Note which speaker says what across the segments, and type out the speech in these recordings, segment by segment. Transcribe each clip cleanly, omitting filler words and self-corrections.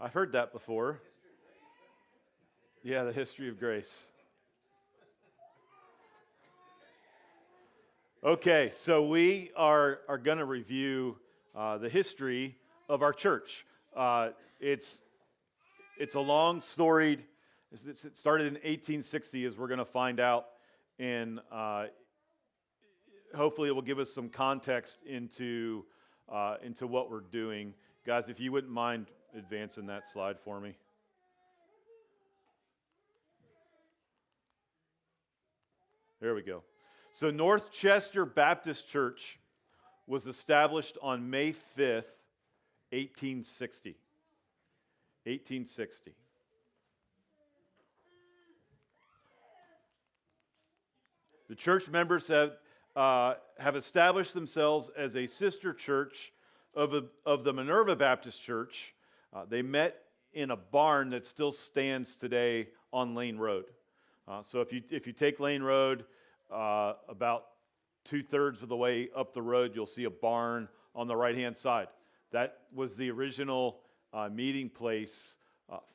Speaker 1: I've heard that before. Yeah, the history of grace. Okay, so we are going to review the history of our church. It's a long storied. It started in 1860, as we're going to find out, and hopefully it will give us some context into what we're doing. Guys, if you wouldn't mind advancing that slide for me. There we go. So North Chester Baptist Church was established on May 5th, 1860. 1860. The church members have established themselves as a sister church of the Minerva Baptist Church. They met in a barn that still stands today on Lane Road. So if you take Lane Road, about 2/3 of the way up the road, you'll see a barn on the right-hand side. That was the original meeting place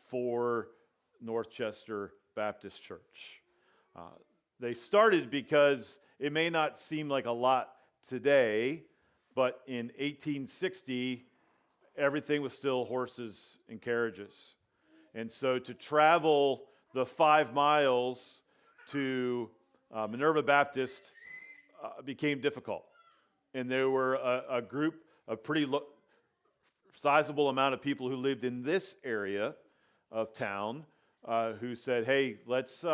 Speaker 1: for North Chester Baptist Church. They started because it may not seem like a lot today, but in 1860, everything was still horses and carriages. And so to travel the 5 miles to Minerva Baptist became difficult. And there were a group, a pretty sizable amount of people who lived in this area of town who said, hey, let's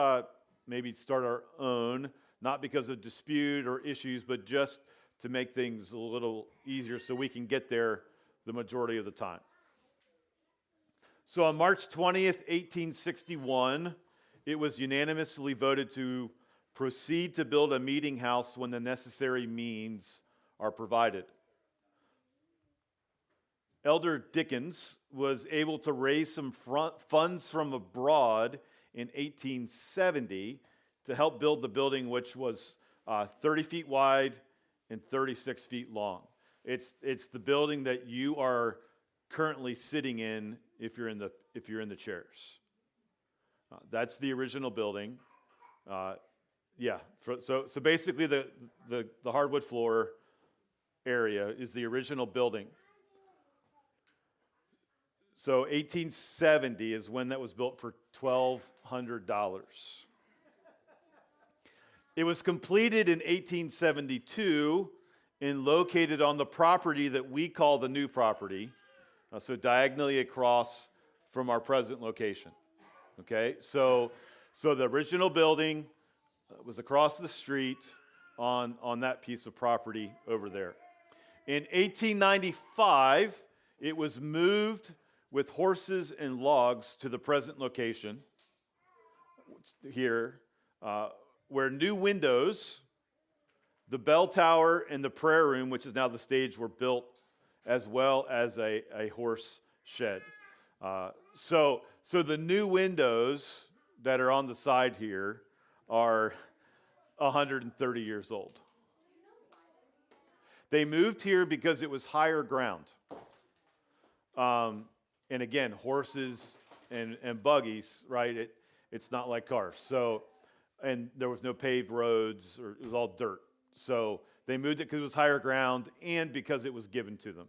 Speaker 1: maybe start our own, not because of dispute or issues, but just to make things a little easier so we can get there the majority of the time. So on March 20th, 1861, it was unanimously voted to proceed to build a meeting house when the necessary means are provided. Elder Dickens was able to raise some funds from abroad in 1870 to help build the building, which was 30 feet wide and 36 feet long. It's the building that you are currently sitting in if you're in the chairs. That's the original building. So basically the hardwood floor area is the original building. So 1870 is when that was built for $1,200. It was completed in 1872 and located on the property that we call the new property, so diagonally across from our present location. Okay, so the original building was across the street on that piece of property over there. In 1895, it was moved with horses and logs to the present location here, where new windows, the bell tower, and the prayer room, which is now the stage, were built, as well as a horse shed. So the new windows that are on the side here are 130 years old. They moved here because it was higher ground. And again, horses and buggies, right? It's not like cars. So, and there was no paved roads, or it was all dirt. So they moved it because it was higher ground and because it was given to them.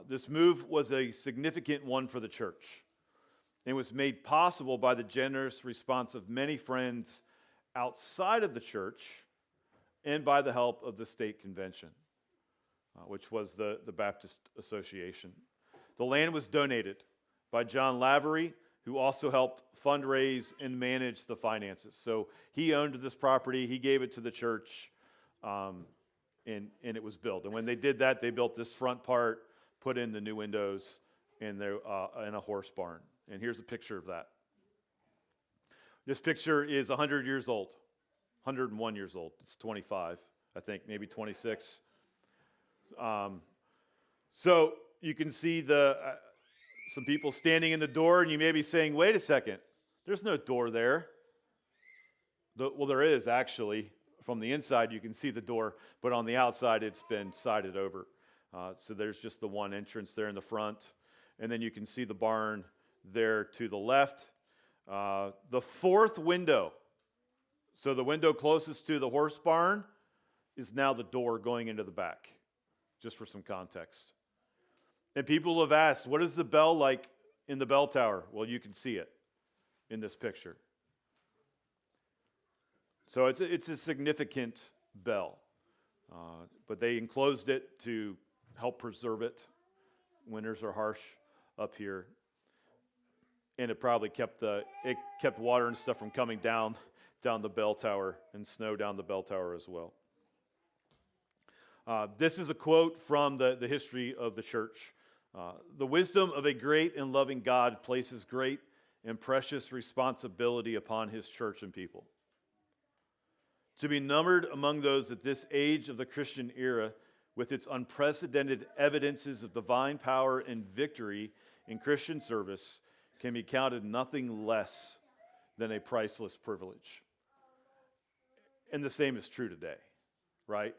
Speaker 1: This move was a significant one for the church. It was made possible by the generous response of many friends outside of the church and by the help of the state convention, which was the Baptist Association. The land was donated by John Lavery, who also helped fundraise and manage the finances. So he owned this property, he gave it to the church, and it was built. And when they did that, they built this front part, put in the new windows, and a horse barn. And here's a picture of that. This picture is 100 years old, 101 years old. It's 25, I think, maybe 26. So you can see some people standing in the door, and you may be saying, wait a second, there's no door there. Well, there is actually. From the inside, you can see the door, but on the outside, it's been sided over. So there's just the one entrance there in the front. And then you can see the barn there to the left. The fourth window, so the window closest to the horse barn, is now the door going into the back, just for some context. And people have asked, what is the bell like in the bell tower? Well, you can see it in this picture. So it's a significant bell, but they enclosed it to help preserve it. Winters are harsh up here, and it probably kept water and stuff from coming down the bell tower, and snow down the bell tower as well. This is a quote from the history of the church. The wisdom of a great and loving God places great and precious responsibility upon his church and people. To be numbered among those at this age of the Christian era, with its unprecedented evidences of divine power and victory in Christian service, can be counted nothing less than a priceless privilege. And the same is true today, right?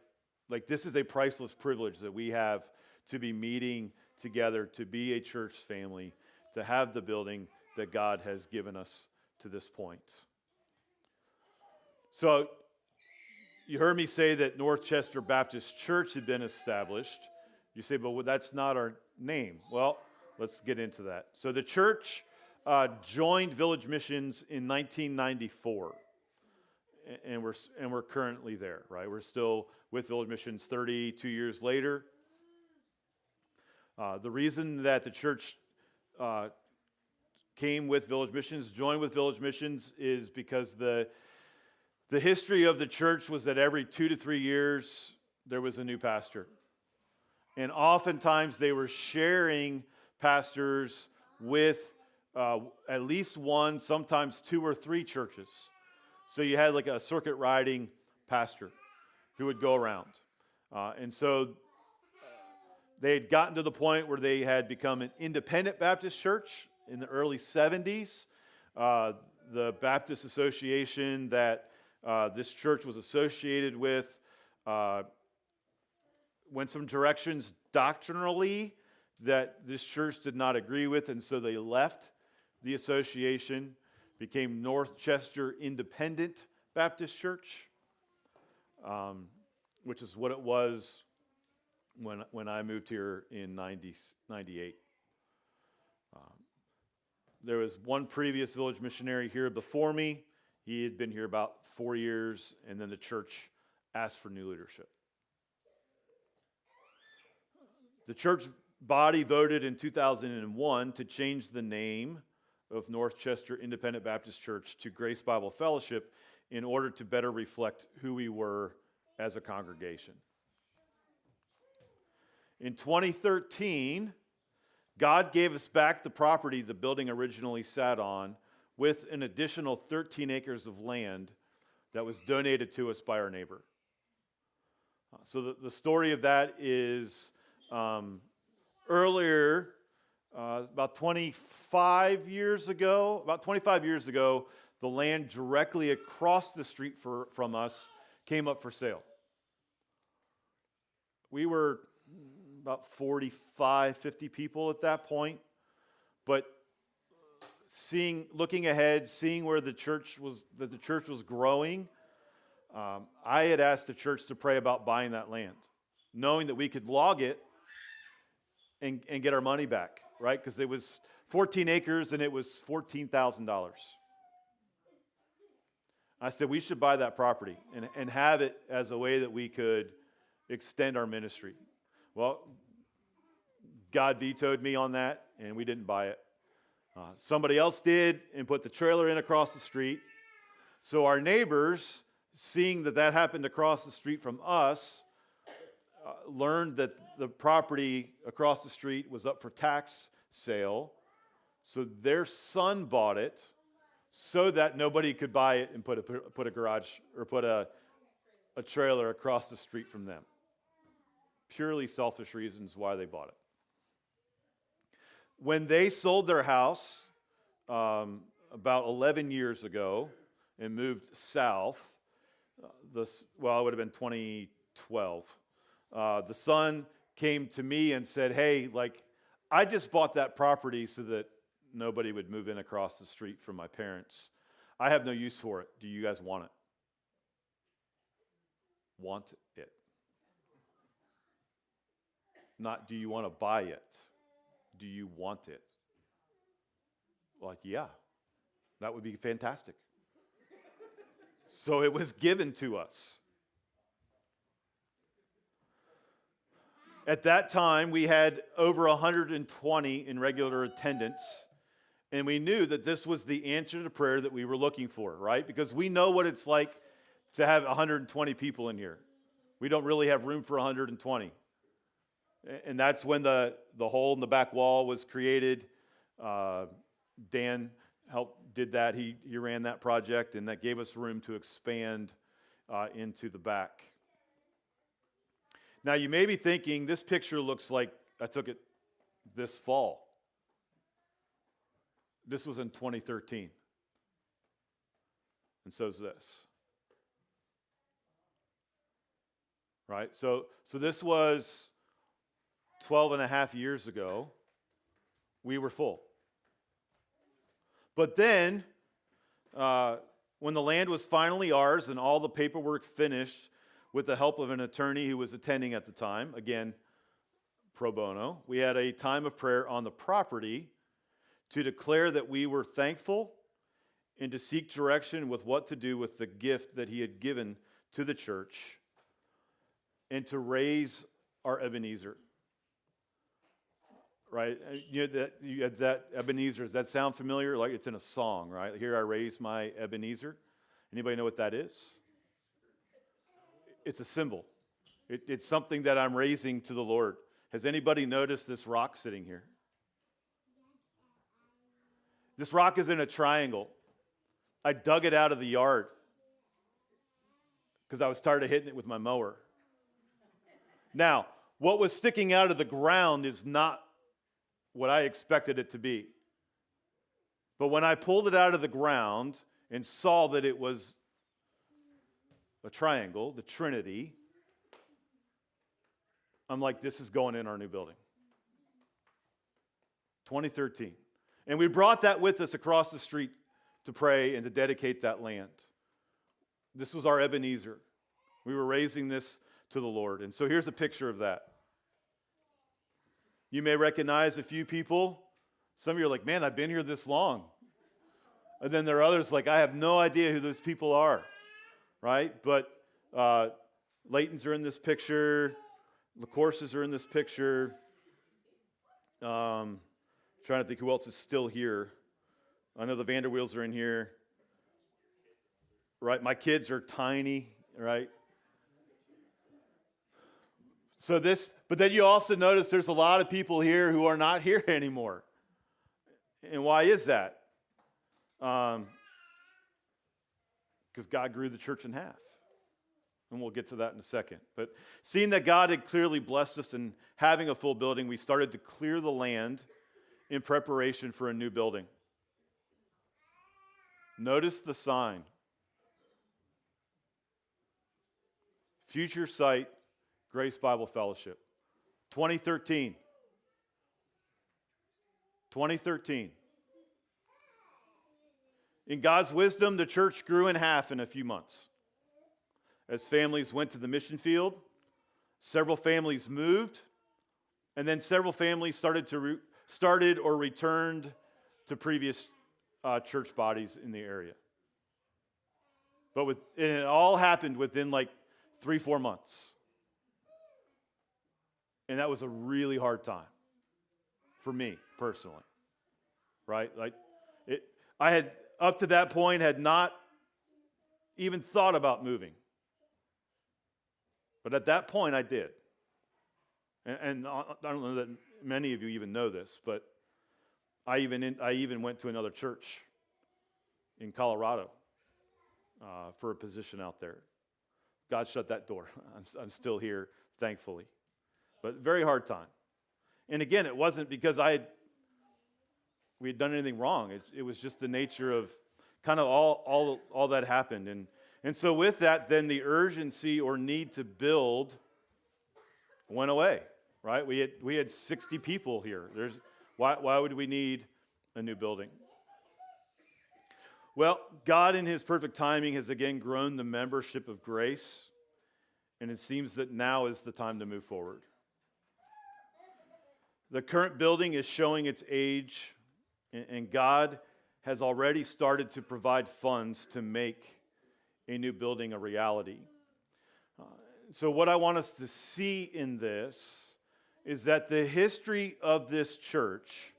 Speaker 1: Like, this is a priceless privilege that we have to be meeting together, to be a church family, to have the building that God has given us to this point. So, you heard me say that North Chester Baptist Church had been established. You say, but that's not our name. Well, let's get into that. So the church joined Village Missions in 1994, and we're currently there, right? We're still with Village Missions 32 years later. The reason that the church came with Village Missions, joined with Village Missions, is because the history of the church was that every 2 to 3 years there was a new pastor. And oftentimes they were sharing pastors with at least one, sometimes 2 or 3 churches. So you had like a circuit riding pastor who would go around. And so they had gotten to the point where they had become an independent Baptist church in the early 70s. The Baptist Association that this church was associated with went some directions doctrinally that this church did not agree with, and so they left the association, became North Chester Independent Baptist Church, which is what it was when I moved here in 98. There was one previous village missionary here before me. He had been here about 4 years, and then the church asked for new leadership. The church body voted in 2001 to change the name of North Chester Independent Baptist Church to Grace Bible Fellowship in order to better reflect who we were as a congregation. In 2013, God gave us back the property the building originally sat on, with an additional 13 acres of land that was donated to us by our neighbor. So the story of that is earlier, about 25 years ago, the land directly across the street from us came up for sale. We were about 45, 50 people at that point, but looking ahead, seeing where the church was growing, I had asked the church to pray about buying that land, knowing that we could log it and get our money back, right? Because it was 14 acres and it was $14,000. I said we should buy that property and have it as a way that we could extend our ministry. Well, God vetoed me on that, and we didn't buy it. Somebody else did and put the trailer in across the street. So our neighbors, seeing that happened across the street from us, learned that the property across the street was up for tax sale. So their son bought it so that nobody could buy it and put a garage or put a trailer across the street from them. Purely selfish reasons why they bought it. When they sold their house about 11 years ago and moved south, it would have been 2012. The son came to me and said, hey, like, I just bought that property so that nobody would move in across the street from my parents. I have no use for it. Do you guys want it? Want it. Not, do you want to buy it? Do you want it? Like, yeah, that would be fantastic. So it was given to us. At that time, we had over 120 in regular attendance, and we knew that this was the answer to prayer that we were looking for, right? Because we know what it's like to have 120 people in here. We don't really have room for 120. And that's when the hole in the back wall was created. Dan did that. He ran that project, and that gave us room to expand into the back. Now, you may be thinking, this picture looks like I took it this fall. This was in 2013. And so is this. Right? So this was 12 and a half years ago. We were full. But then, when the land was finally ours and all the paperwork finished, with the help of an attorney who was attending at the time, again, pro bono, we had a time of prayer on the property to declare that we were thankful and to seek direction with what to do with the gift that he had given to the church and to raise our Ebenezer. Right? You had that Ebenezer. Does that sound familiar? Like it's in a song, right? Here I raise my Ebenezer. Anybody know what that is? It's a symbol. It's something that I'm raising to the Lord. Has anybody noticed this rock sitting here? This rock is in a triangle. I dug it out of the yard because I was tired of hitting it with my mower. Now, what was sticking out of the ground is not what I expected it to be. But when I pulled it out of the ground and saw that it was a triangle, the Trinity, I'm like, this is going in our new building. 2013. And we brought that with us across the street to pray and to dedicate that land. This was our Ebenezer. We were raising this to the Lord. And so here's a picture of that. You may recognize a few people. Some of you are like, man, I've been here this long. And then there are others like, I have no idea who those people are. Right? But Laytons are in this picture. LaCourses are in this picture. Trying to think who else is still here. I know the Vanderwheels are in here. Right? My kids are tiny, right? So but then you also notice there's a lot of people here who are not here anymore. And why is that? Because God grew the church in half. And we'll get to that in a second. But seeing that God had clearly blessed us in having a full building, we started to clear the land in preparation for a new building. Notice the sign. Future Site, Grace Bible Fellowship. 2013. 2013. In God's wisdom, the church grew in half in a few months. As families went to the mission field, several families moved, and then several families started or returned to previous church bodies in the area. But it all happened within like 3-4 months. And that was a really hard time for me personally. Right? I had up to that point had not even thought about moving. But at that point, I did. And I don't know that many of you even know this, but I even went to another church in Colorado for a position out there. God shut that door. I'm still here, thankfully. But very hard time. And again, it wasn't because we had done anything wrong. It was just the nature of kind of all that happened. And so with that, then the urgency or need to build went away. right? We had 60 people here. Why would we need a new building? Well, God in his perfect timing has again grown the membership of Grace, and it seems that now is the time to move forward. The current building is showing its age, and God has already started to provide funds to make a new building a reality. So what I want us to see in this is that the history of this church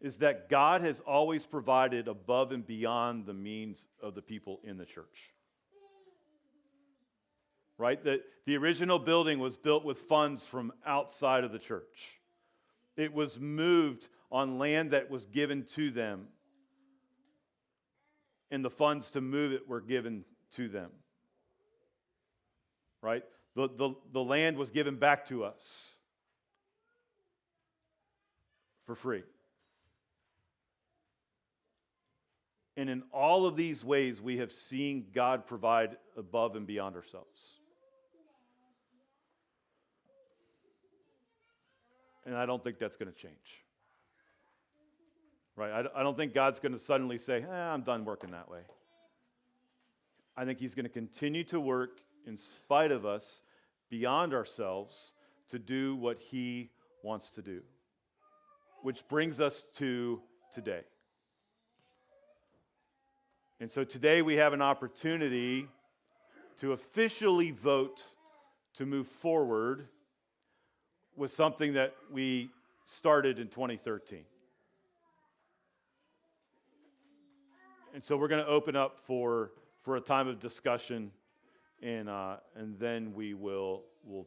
Speaker 1: is that God has always provided above and beyond the means of the people in the church. Right? That the original building was built with funds from outside of the church. It was moved on land that was given to them, and the funds to move it were given to them. Right? The land was given back to us for free. And in all of these ways, we have seen God provide above and beyond ourselves. And I don't think that's going to change. Right? I don't think God's going to suddenly say, I'm done working that way. I think he's going to continue to work in spite of us, beyond ourselves, to do what he wants to do. Which brings us to today. And so today we have an opportunity to officially vote to move forward with something that we started in 2013. And so we're going to open up for a time of discussion, and then we'll vote.